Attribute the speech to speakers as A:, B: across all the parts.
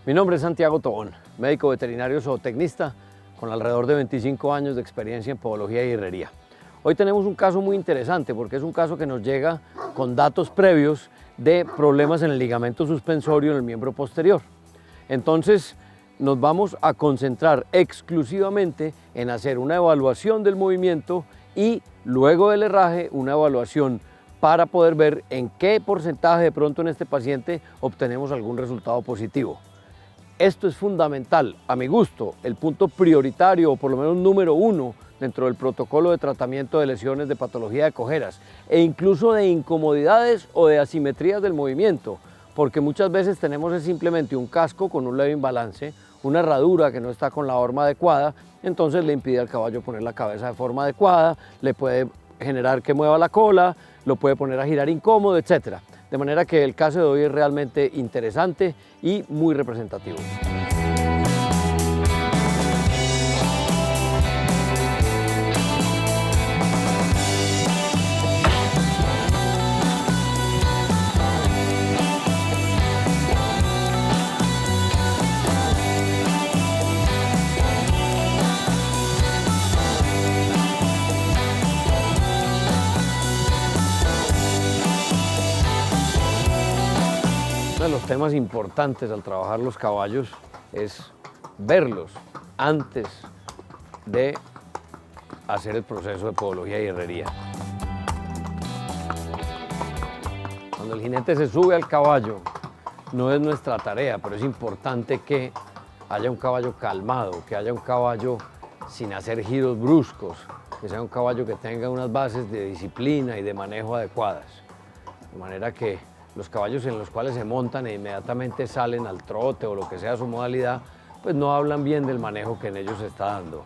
A: Mi nombre es Santiago Tobón, médico veterinario zootecnista con alrededor de 25 años de experiencia en podología y herrería. Hoy tenemos un caso muy interesante porque es un caso que nos llega con datos previos de problemas en el ligamento suspensorio en el miembro posterior. Entonces nos vamos a concentrar exclusivamente en hacer una evaluación del movimiento y luego del herraje una evaluación para poder ver en qué porcentaje de pronto en este paciente obtenemos algún resultado positivo. Esto es fundamental, a mi gusto, el punto prioritario o por lo menos número uno dentro del protocolo de tratamiento de lesiones de patología de cojeras e incluso de incomodidades o de asimetrías del movimiento, porque muchas veces tenemos simplemente un casco con un leve imbalance, una herradura que no está con la horma adecuada, entonces le impide al caballo poner la cabeza de forma adecuada, le puede generar que mueva la cola, lo puede poner a girar incómodo, etc. De manera que el caso de hoy es realmente interesante y muy representativo. Uno de los temas importantes al trabajar los caballos es verlos antes de hacer el proceso de podología y herrería. Cuando el jinete se sube al caballo, no es nuestra tarea, pero es importante que haya un caballo calmado, que haya un caballo sin hacer giros bruscos, que sea un caballo que tenga unas bases de disciplina y de manejo adecuadas. De manera que los caballos en los cuales se montan e inmediatamente salen al trote o lo que sea su modalidad, pues no hablan bien del manejo que en ellos se está dando.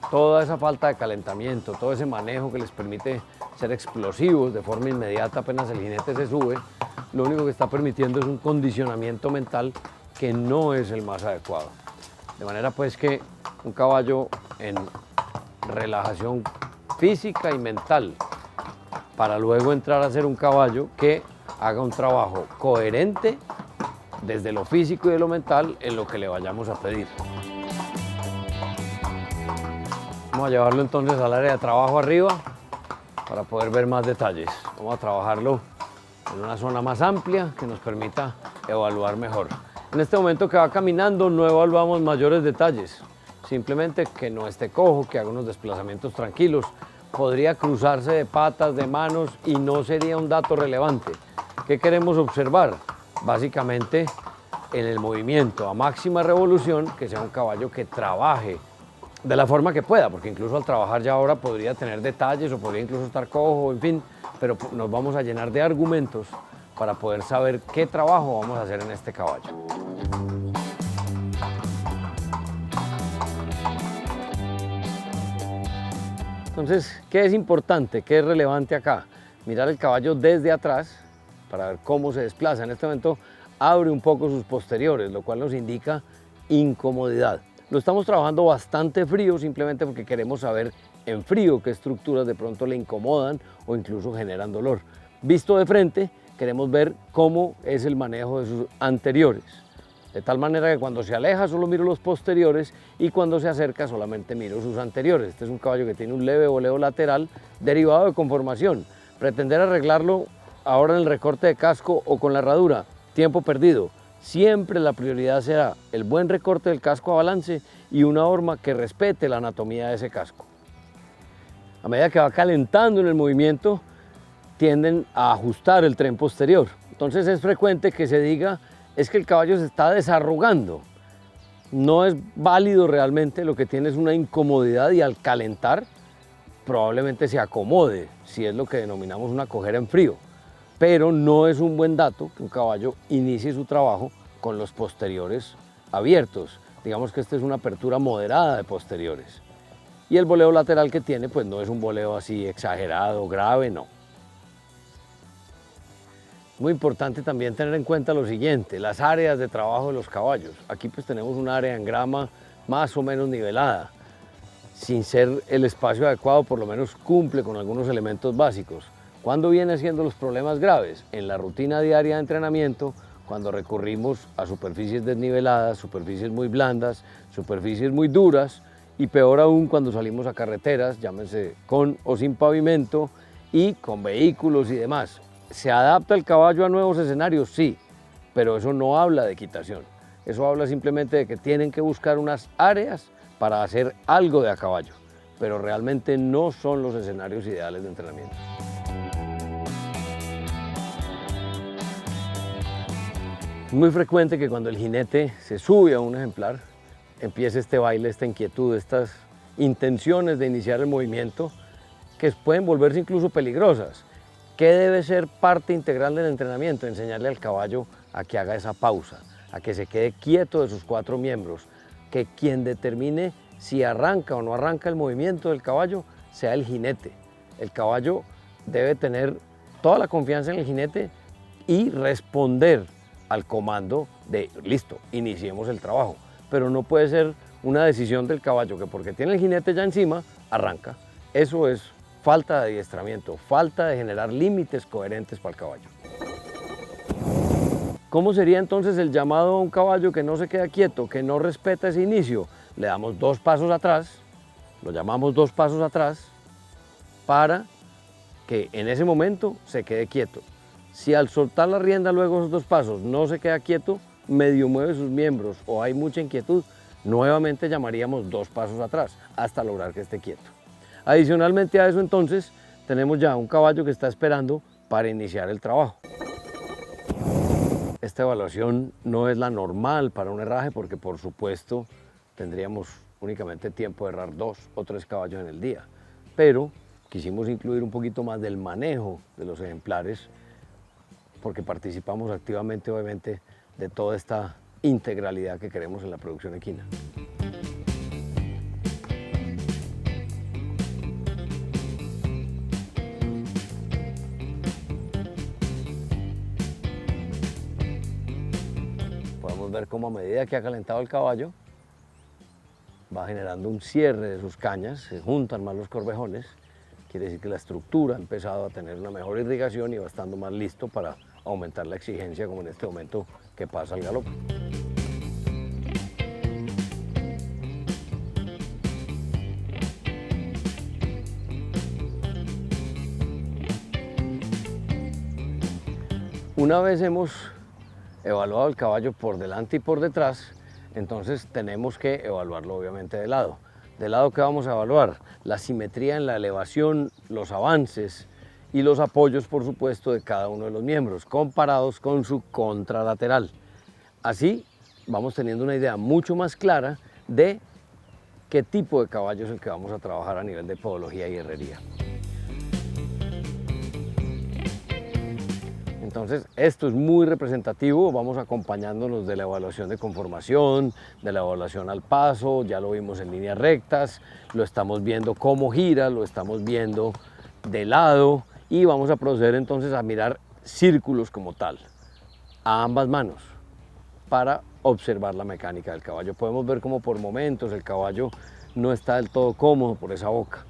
A: Toda esa falta de calentamiento, todo ese manejo que les permite ser explosivos de forma inmediata apenas el jinete se sube, lo único que está permitiendo es un condicionamiento mental que no es el más adecuado. De manera pues que un caballo en relajación física y mental, para luego entrar a ser un caballo que haga un trabajo coherente desde lo físico y de lo mental en lo que le vayamos a pedir. Vamos a llevarlo entonces al área de trabajo arriba para poder ver más detalles. Vamos a trabajarlo en una zona más amplia que nos permita evaluar mejor. En este momento que va caminando no evaluamos mayores detalles, simplemente que no esté cojo, que haga unos desplazamientos tranquilos. Podría cruzarse de patas, de manos y no sería un dato relevante. ¿Qué queremos observar? Básicamente en el movimiento a máxima revolución, que sea un caballo que trabaje de la forma que pueda, porque incluso al trabajar ya ahora podría tener detalles o podría incluso estar cojo, en fin, pero nos vamos a llenar de argumentos para poder saber qué trabajo vamos a hacer en este caballo. Entonces, ¿qué es importante? ¿Qué es relevante acá? Mirar el caballo desde atrás para ver cómo se desplaza. En este momento abre un poco sus posteriores, lo cual nos indica incomodidad. Lo estamos trabajando bastante frío simplemente porque queremos saber en frío qué estructuras de pronto le incomodan o incluso generan dolor. Visto de frente, queremos ver cómo es el manejo de sus anteriores. De tal manera que cuando se aleja solo miro los posteriores y cuando se acerca solamente miro sus anteriores. Este es un caballo que tiene un leve voleo lateral derivado de conformación. Pretender arreglarlo ahora en el recorte de casco o con la herradura, tiempo perdido. Siempre la prioridad será el buen recorte del casco a balance y una horma que respete la anatomía de ese casco. A medida que va calentando en el movimiento, tienden a ajustar el tren posterior. Entonces es frecuente que se diga es que el caballo se está desarrugando. No es válido realmente, lo que tiene es una incomodidad y al calentar probablemente se acomode, si es lo que denominamos una cojera en frío. Pero no es un buen dato que un caballo inicie su trabajo con los posteriores abiertos. Digamos que esta es una apertura moderada de posteriores. Y el voleo lateral que tiene, pues no es un voleo así exagerado, grave, no. Muy importante también tener en cuenta lo siguiente, las áreas de trabajo de los caballos. Aquí pues tenemos un área en grama más o menos nivelada. Sin ser el espacio adecuado, por lo menos cumple con algunos elementos básicos. ¿Cuándo vienen siendo los problemas graves? En la rutina diaria de entrenamiento, cuando recurrimos a superficies desniveladas, superficies muy blandas, superficies muy duras, y peor aún cuando salimos a carreteras, llámense con o sin pavimento y con vehículos y demás. ¿Se adapta el caballo a nuevos escenarios? Sí, pero eso no habla de equitación. Eso habla simplemente de que tienen que buscar unas áreas para hacer algo de a caballo, pero realmente no son los escenarios ideales de entrenamiento. Es muy frecuente que cuando el jinete se sube a un ejemplar, empiece este baile, esta inquietud, estas intenciones de iniciar el movimiento que pueden volverse incluso peligrosas. ¿Qué debe ser parte integral del entrenamiento? Enseñarle al caballo a que haga esa pausa, a que se quede quieto de sus cuatro miembros, que quien determine si arranca o no arranca el movimiento del caballo sea el jinete. El caballo debe tener toda la confianza en el jinete y responder al comando de listo, iniciemos el trabajo. Pero no puede ser una decisión del caballo que porque tiene el jinete ya encima, arranca. Eso es falta de adiestramiento, falta de generar límites coherentes para el caballo. ¿Cómo sería entonces el llamado a un caballo que no se queda quieto, que no respeta ese inicio? Le damos 2 pasos atrás, lo llamamos 2 pasos atrás, para que en ese momento se quede quieto. Si al soltar la rienda luego esos 2 pasos no se queda quieto, medio mueve sus miembros o hay mucha inquietud, nuevamente llamaríamos 2 pasos atrás hasta lograr que esté quieto. Adicionalmente a eso entonces tenemos ya un caballo que está esperando para iniciar el trabajo. Esta evaluación no es la normal para un herraje porque por supuesto tendríamos únicamente tiempo de herrar 2 o 3 caballos en el día, pero quisimos incluir un poquito más del manejo de los ejemplares porque participamos activamente obviamente de toda esta integralidad que queremos en la producción equina. Podemos ver cómo a medida que ha calentado el caballo va generando un cierre de sus cañas, se juntan más los corvejones, quiere decir que la estructura ha empezado a tener una mejor irrigación y va estando más listo para aumentar la exigencia como en este momento que pasa al galope. Una vez hemos evaluado el caballo por delante y por detrás, entonces tenemos que evaluarlo obviamente de lado. ¿De lado qué vamos a evaluar? La simetría en la elevación, los avances y los apoyos, por supuesto, de cada uno de los miembros, comparados con su contralateral. Así vamos teniendo una idea mucho más clara de qué tipo de caballo es el que vamos a trabajar a nivel de podología y herrería. Entonces, esto es muy representativo, vamos acompañándonos de la evaluación de conformación, de la evaluación al paso, ya lo vimos en líneas rectas, lo estamos viendo cómo gira, lo estamos viendo de lado y vamos a proceder entonces a mirar círculos como tal, a ambas manos, para observar la mecánica del caballo. Podemos ver cómo por momentos el caballo no está del todo cómodo por esa boca.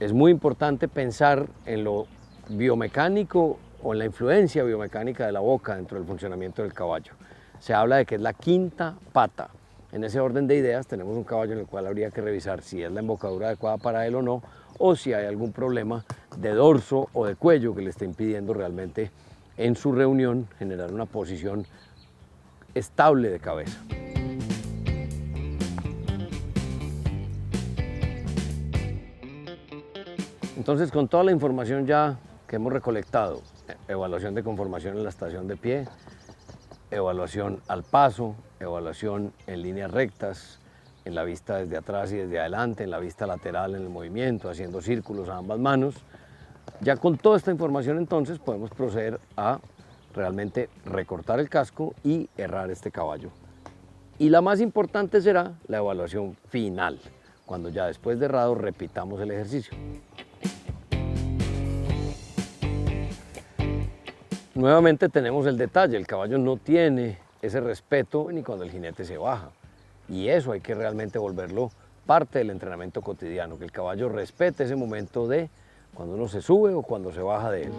A: Es muy importante pensar en lo biomecánico o en la influencia biomecánica de la boca dentro del funcionamiento del caballo. Se habla de que es la quinta pata. En ese orden de ideas tenemos un caballo en el cual habría que revisar si es la embocadura adecuada para él o no, o si hay algún problema de dorso o de cuello que le esté impidiendo realmente en su reunión generar una posición estable de cabeza. Entonces, con toda la información ya que hemos recolectado, evaluación de conformación en la estación de pie, evaluación al paso, evaluación en líneas rectas, en la vista desde atrás y desde adelante, en la vista lateral en el movimiento, haciendo círculos a ambas manos. Ya con toda esta información entonces podemos proceder a realmente recortar el casco y herrar este caballo. Y la más importante será la evaluación final, cuando ya después de herrado repitamos el ejercicio. Nuevamente tenemos el detalle, el caballo no tiene ese respeto ni cuando el jinete se baja. Y eso hay que realmente volverlo parte del entrenamiento cotidiano, que el caballo respete ese momento de cuando uno se sube o cuando se baja de él.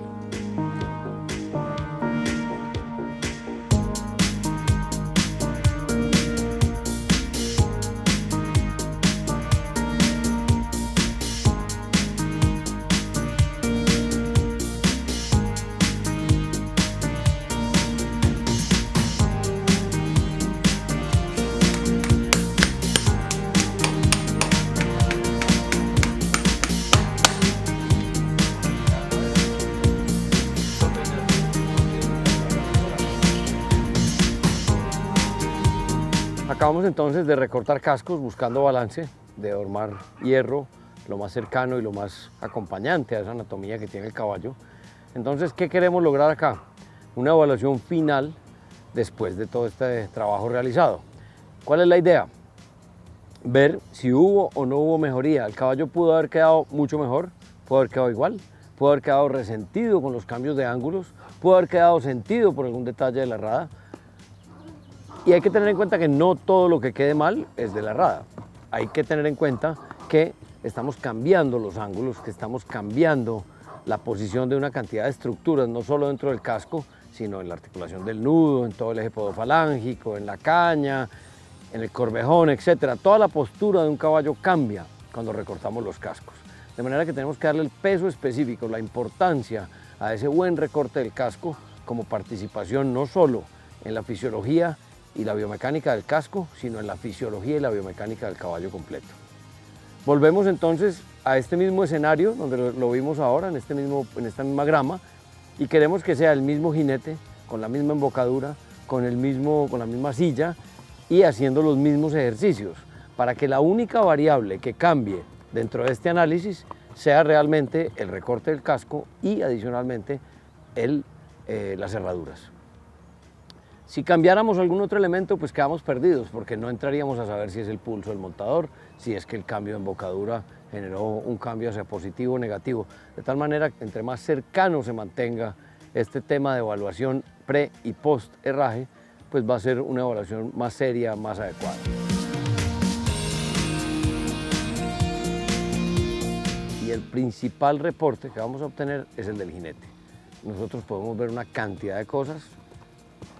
A: Acabamos entonces de recortar cascos buscando balance, de armar hierro lo más cercano y lo más acompañante a esa anatomía que tiene el caballo. Entonces, ¿qué queremos lograr acá? Una evaluación final después de todo este trabajo realizado. ¿Cuál es la idea? Ver si hubo o no hubo mejoría. El caballo pudo haber quedado mucho mejor, pudo haber quedado igual, pudo haber quedado resentido con los cambios de ángulos, pudo haber quedado sentido por algún detalle de la herrada. Y hay que tener en cuenta que no todo lo que quede mal es de la herrada. Hay que tener en cuenta que estamos cambiando los ángulos, que estamos cambiando la posición de una cantidad de estructuras, no solo dentro del casco, sino en la articulación del nudo, en todo el eje podofalángico, en la caña, en el corvejón, etc. Toda la postura de un caballo cambia cuando recortamos los cascos. De manera que tenemos que darle el peso específico, la importancia a ese buen recorte del casco como participación no solo en la fisiología y la biomecánica del casco, sino en la fisiología y la biomecánica del caballo completo. Volvemos entonces a este mismo escenario donde lo vimos ahora, en esta misma grama, y queremos que sea el mismo jinete, con la misma embocadura, con la misma silla y haciendo los mismos ejercicios, para que la única variable que cambie dentro de este análisis sea realmente el recorte del casco y adicionalmente las herraduras. Si cambiáramos algún otro elemento, pues quedamos perdidos, porque no entraríamos a saber si es el pulso del montador, si es que el cambio de embocadura generó un cambio hacia positivo o negativo. De tal manera que entre más cercano se mantenga este tema de evaluación pre y post herraje, pues va a ser una evaluación más seria, más adecuada. Y el principal reporte que vamos a obtener es el del jinete. Nosotros podemos ver una cantidad de cosas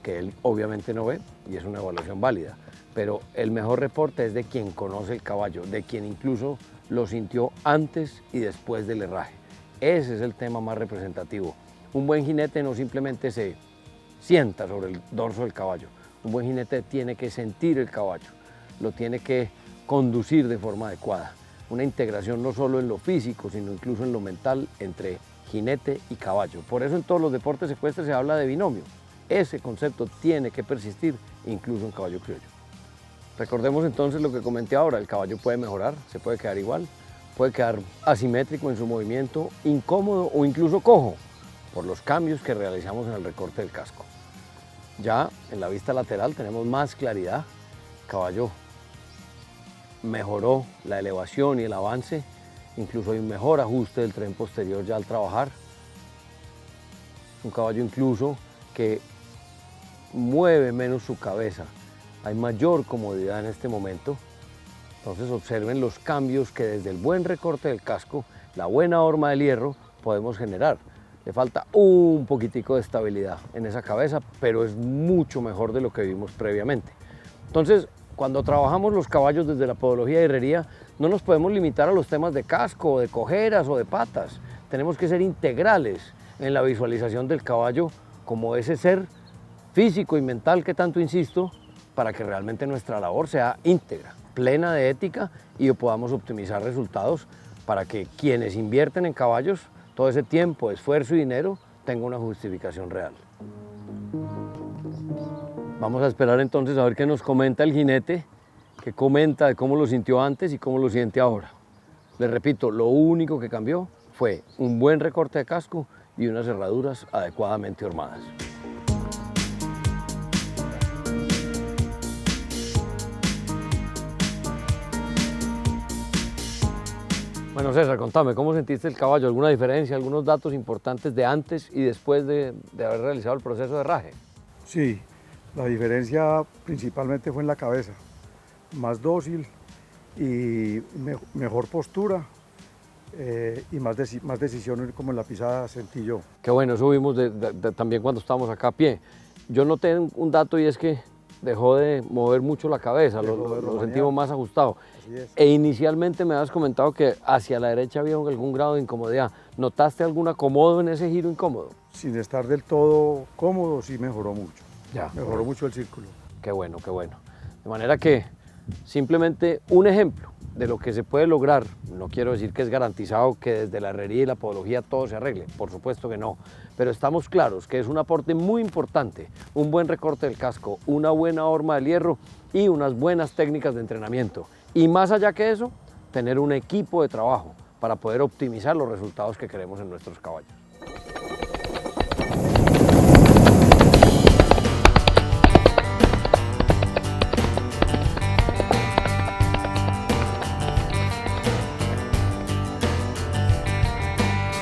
A: que él obviamente no ve y es una evaluación válida, pero el mejor reporte es de quien conoce el caballo, de quien incluso lo sintió antes y después del herraje. Ese es el tema más representativo. Un buen jinete no simplemente se sienta sobre el dorso del caballo, un buen jinete tiene que sentir el caballo, lo tiene que conducir de forma adecuada. Una integración no solo en lo físico, sino incluso en lo mental entre jinete y caballo. Por eso en todos los deportes ecuestres se habla de binomio. Ese concepto tiene que persistir incluso en caballo criollo. Recordemos entonces lo que comenté ahora, el caballo puede mejorar, se puede quedar igual, puede quedar asimétrico en su movimiento, incómodo o incluso cojo por los cambios que realizamos en el recorte del casco. Ya en la vista lateral tenemos más claridad, el caballo mejoró la elevación y el avance, incluso hay un mejor ajuste del tren posterior ya al trabajar, un caballo incluso que mueve menos su cabeza, hay mayor comodidad en este momento. Entonces observen los cambios que desde el buen recorte del casco, la buena horma del hierro, podemos generar. Le falta un poquitico de estabilidad en esa cabeza, pero es mucho mejor de lo que vimos previamente. Entonces, cuando trabajamos los caballos desde la podología y herrería, no nos podemos limitar a los temas de casco, o de cojeras o de patas. Tenemos que ser integrales en la visualización del caballo como ese ser físico y mental que tanto insisto, para que realmente nuestra labor sea íntegra, plena de ética y podamos optimizar resultados para que quienes invierten en caballos todo ese tiempo, esfuerzo y dinero tenga una justificación real. Vamos a esperar entonces a ver qué nos comenta el jinete, qué comenta de cómo lo sintió antes y cómo lo siente ahora. Les repito, lo único que cambió fue un buen recorte de casco y unas herraduras adecuadamente hormadas. Bueno, César, contame, ¿cómo sentiste el caballo? ¿Alguna diferencia, algunos datos importantes de antes y después de haber realizado el proceso de herraje?
B: Sí, la diferencia principalmente fue en la cabeza, más dócil y mejor postura y más decisión como en la pisada sentí yo.
A: Qué bueno, eso vimos también cuando estábamos acá a pie. Yo noté un dato y es que dejó de mover mucho la cabeza, lo sentimos más ajustado. E inicialmente me habías comentado que hacia la derecha había algún grado de incomodidad. ¿Notaste algún acomodo en ese giro incómodo?
B: Sin estar del todo cómodo, sí mejoró mucho.
A: Ya,
B: mucho el círculo.
A: Qué bueno, qué bueno. De manera que simplemente un ejemplo de lo que se puede lograr, no quiero decir que es garantizado que desde la herrería y la podología todo se arregle, por supuesto que no, pero estamos claros que es un aporte muy importante, un buen recorte del casco, una buena horma del hierro y unas buenas técnicas de entrenamiento. Y más allá que eso, tener un equipo de trabajo para poder optimizar los resultados que queremos en nuestros caballos.